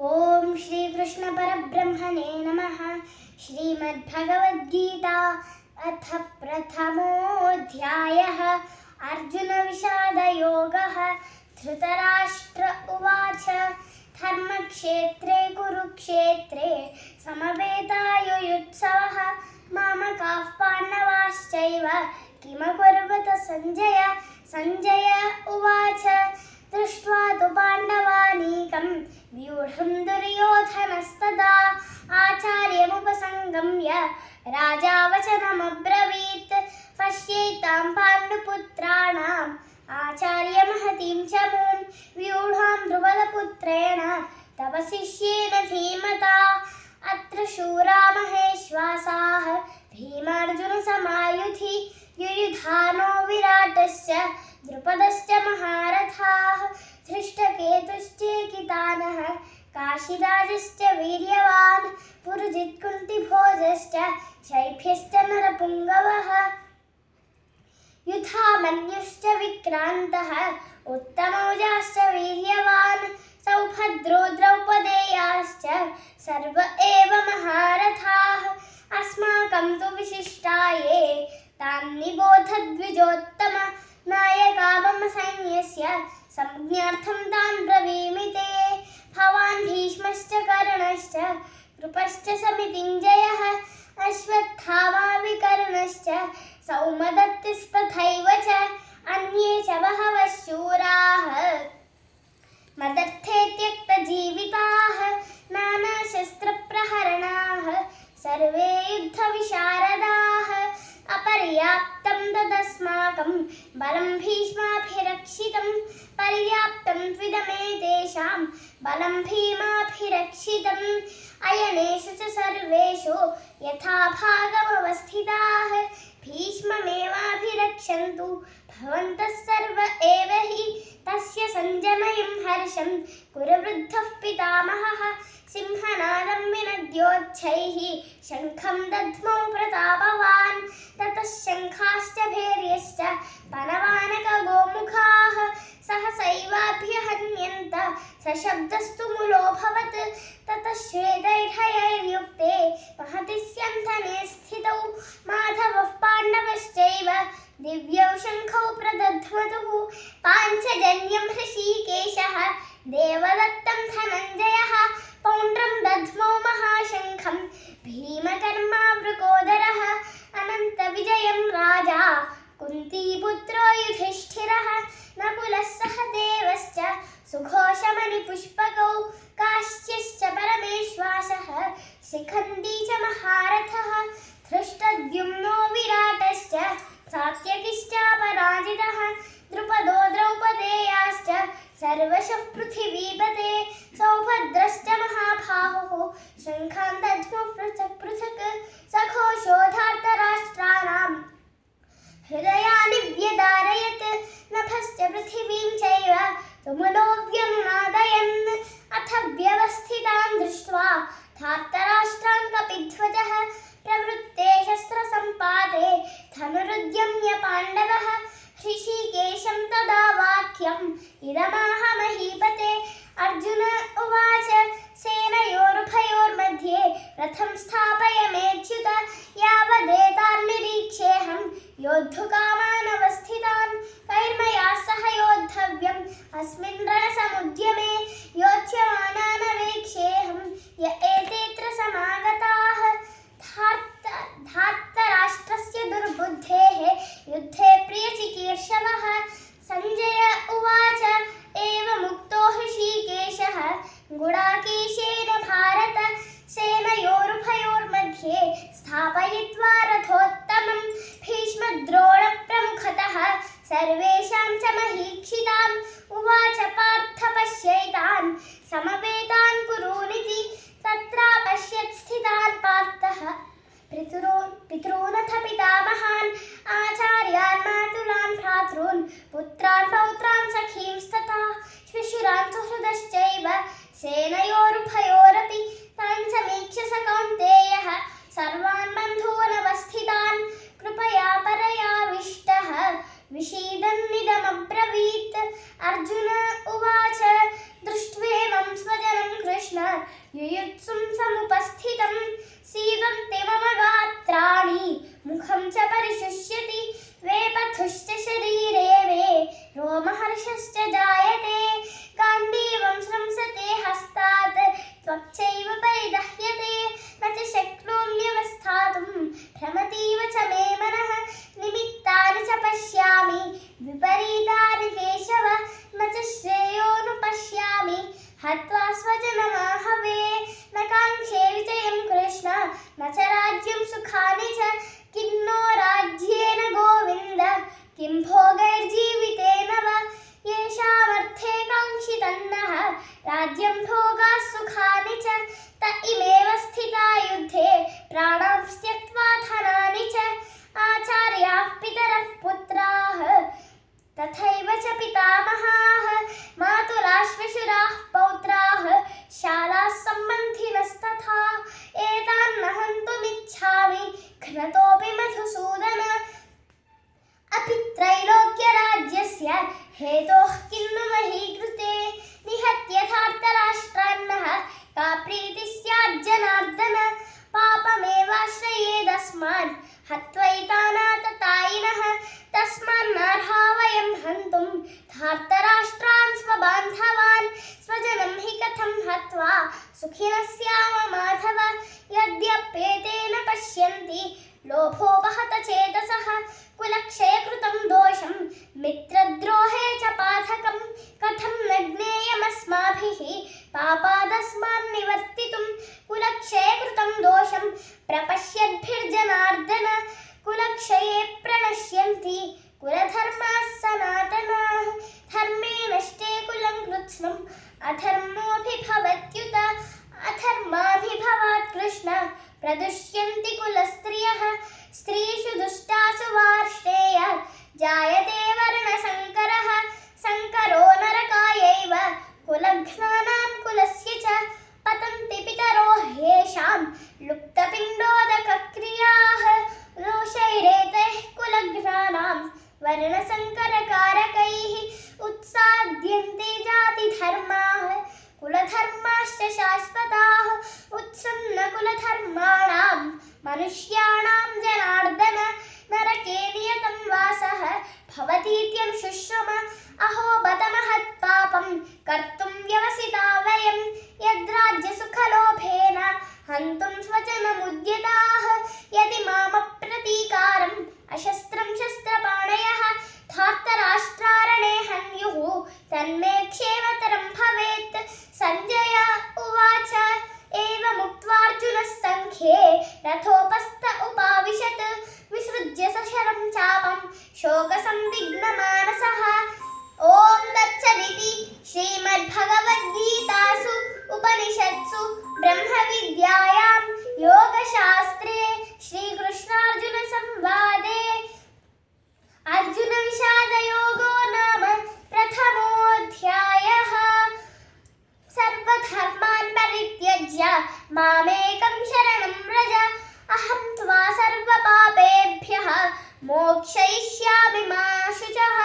ओम श्री कृष्ण परब्रह्मणे नमः। श्रीमद्भगवद्गीता अथ प्रथमोऽध्यायः। अर्जुन विषाद योगः। धृतराष्ट्र उवाच धर्मक्षेत्रे कुरुक्षेत्रे समवेतायुयुत्सवः मामकाः पाण्डवाश्चैव किमकुर्वत संजय। संजय उवाच दृष्ट्वा तु पाण्डवानीकं व्यूढं दुर्योधनस्तदा आचार्यमुपसंगम्य राजा वचनमब्रवीत् पश्येतां पाण्डुपुत्राणाम् आचार्यमहतीं च मूं व्यूढां द्रुपदपुत्रेण तव शिष्येन धीमता। अत्र शूरा महेश्वासाः भीमार्जुनसमायुधि युयुधानो विराटश्च द्रुपदश्च महारथाः धृष्टकेतुश्चेकितानः काशीराजश्च वीर्यवान् पुरुजित् कुन्तिभोजश्च शैभ्यश्च नरपुङ्गवः युधामन्युश्च विक्रान्तः उत्तमौजाश्च वीर्यवान् सौभद्रो द्रौपदेयाश्च सर्व एव महारथाः अस्माकं तु विशिष्टाये तान् निबोधद्विजोत्तम नायका मम सैन्यस्य संज्ञार्थं तान् ब्रवीमि ते। भवान् भीष्मश्च कर्णश्च कृपश्च समितिञ्जयः अश्वत्थामा विकर्णश्च सौमदत्तिस्तथैव च अन्ये च बहवः शूराः मदर्थे त्यक्तजीविताः नानाशस्त्रप्रहरणाः सर्वे युद्धविशारदाः अपर्याप्तं तदस्माकं बलं भीष्माभिरक्षितं पर्याप्तं त्विदमेतेषां बलं भीमाभिरक्षितम् अयनेषु च सर्वेषु यथा भागमवस्थिताः भीष्ममेवाभिरक्षन्तु भवन्तः सर्व एव हि तस्य संजमयं हर्षं कुरुवृद्धः पितामहः सिंहनादं विनद्योच्छैः शङ्खं दध्मौ प्रतापवान् ततः शङ्खाश्च भैर्यश्च पनवानकगोमुखाः सहसैवाभ्यहन्यन्त सशब्दस्तु मुलोऽभवत् ततः श्वेतैर्हयैर्युक्ते महति स्यन्धने स्थितौ माधवः पाण्डवश्चैव दिव्यौ शङ्खौ प्रदध्मतुः पाञ्चजन्यं हृषीकेशः देवदत्तं धनञ्जयः पौण्ड्रं दध्मौ महाशङ्खं भीमकर्मा वृकोदरः अनन्तविजयं राजा कुन्तीपुत्रो युधिष्ठिरः नकुलः सहदेवश्च सुघोषमणिपुष्पकौ काश्यश्च परमेश्वासः शिखण्डी च महारथः धृष्टद्युम्नो विराटश्च सात्यकिश्चापराजितः द्रुपदो द्रौपदेयाश्च सर्वशः पृथिवीपते सौभद्रश्च महाबाहुः शङ्खान् दध्मुः पृथक् पृथक् सघोषोधार्तराष्ट्राणां हृदयानि व्यदारयत् नभश्च पृथिवीं चैव तुमुलो व्यनुनादयन् अथ व्यवस्थितान् दृष्ट्वा धार्तराष्ट्रान् कपिध्वजः प्रवृत्ते शस्त्रसम्पाते धनुरुद्यम्य पाण्डवः हृषीकेशं तदा वाक्यम् इदमाह महीपते। अर्जुन उवाच सेनयोरुभयोर्मध्ये रथं स्थापयमेच्युत यावदेतान्निरीक्ष्येऽहं योद्धुकामानवस्थितान् कैर्मया सह योद्धव्यम् अस्मिन् रणसमुद्यमे योत्स्यमानानवेक्ष्येऽहं य एतेऽत्र समागताः धार्तराष्ट्रस्य दुर्बुद्धेः युद्धे प्रियचिकीर्षवः। संजय उवाच एवमुक्तो हृषीकेशः गुडाकेशेन भारत सेनयोरुभयोर्मध्ये स्थापयित्वा रथोत्तमं भीष्मद्रोणप्रमुखतः सर्वेषां च महीक्षिताम् उवाच पार्थ पश्यैतान् समवेतान् कुरूनिति तत्रापश्यत् स्थितान् पार्थः पितॄनथ पितामहान् आचार्यान् मातुलान् भ्रातॄन् पुत्रान् पौत्रान् सखींस्तथा श्वशुरान् सुहृदश्चैव सेनयोरुभयोरपि तान् समीक्ष्य स कौन्तेयः सर्वान् बन्धूनवस्थितान् कृपया परयाविष्टः विषीदन्निदमब्रवीत्। अर्जुन उवाच दृष्ट्वेमं स्वजनं कृष्ण युयुत्सुं समुपस्थितं सीदन्ते मम गात्राणि मुखं च परिशुष्यति वेपथुश्च शरीरे मे रोमहर्षश्च जायते गाण्डीवं स्रंसते हस्तात् त्वच्चैव परिदह्यते न च शक्नोम्यवस्थातुं भ्रमतीव च मे मनः निमित्तानि च पश्यामि विपरीतानि केशव न च श्रेयोनुपश्यामि हत्वा स्वजनमाहवे न काङ्क्षे विजयं कृष्ण न च राज्यं सुखानि च किं नो राज्येन गोविन्द किं भोगैर्जीवितेन वा येषामर्थे काङ्क्षितन्नः राज्यं भोगाः सुखानि च त इमेव स्थिता युद्धे प्राणां त्यक्त्वा धनानि च आचार्याः पितरः पुत्राः तथैव च पितामहाः मातुलाश्वशुराः पौत्राः शालाः सम्बन्धिनस्तथा एतान् न हन्तुमिच्छामि घ्नतोऽपि मधुसूदन अपि त्रैलोक्यराज्यस्य हेतोः किन्नु मही कृते निहत्यथार्तराष्ट्रान्नः का प्रीतिः स्यात् जनार्दन पापमेवाश्रयेदस्मान् हत्वैतानाततायिनः तस्मान्नार्हा वयं हन्तुं धार्तराष्ट्रान् स्वबान्धवान् स्वजनं हि कथं हत्वा सुखिनः स्याम माधव यद्यप्येतेन पश्यन्ति लोभोपहत चेतसः कुलक्षयकृतं दोषं मित्रद्रोहे च पातकं कथं न ज्ञेयमस्माभिः पापादस्मान् निवर्तितुं कुलक्षयकृतं दोषं प्रपश्यद्भिर्जनार्दन कुलक्षये प्रणश्यन्ति कुलधर्माः सनातनाः धर्मे नष्टे कुलं कृत्स्नम् अधर्मोऽभिभवत्युत अधर्माभिभवात् कृष्ण प्रदुष्यन्ति कुलस्त्रियः स्त्रीषु दुष्टासु वार्ष्णेय जायते वर्णसङ्करः सङ्करो नरकायैव कुलघ्नानां कुलस्य च पतन्ति पितरो ह्येषां लुप्तपिण्डोदकक्रियाः दोषैरेतैः कुलघ्नानां वर्णसङ्करकारकैः उत्साद्यन्ते जातिधर्माः कुलधर्माश्च शाश्वताः उत्सन्नकुलधर्माणां मनुष्याणां जनार्दन नरके नियतं वासः भवतीत्यं शुश्रुम अहो बत महत्पापं कर्तुं व्यवसिता वयं यद्राज्यसुखलोभेन हन्तुं स्वजनमुद्यताः यदि मामप्रतीकारम् अशस्त्रं शस्त्रपाणयः धार्तराष्ट्रारणे हन्युः तन्मे क्षेमतरं भवेत् सञ्जय उवाच एवमुक्त्वार्जुनः सङ्ख्ये रथोपस्थ उपाविशत् विसृज्य सशरं चापं शोकसंविघ्नमानसः ॐ तत्सदिति श्रीमद्भगवद्गीतासु उपनिषत्सु ब्रह्मविद्यायां योगशास्त्रे श्रीकृष्णार्जुनसंवादे अर्जुनविषादयोगो नाम प्रथमोऽध्यायः सर्वधर्मान् परित्यज्य मामेकं शरणं व्रज अहं त्वा सर्वपापेभ्यः मोक्षयिष्यामि मा शुचः।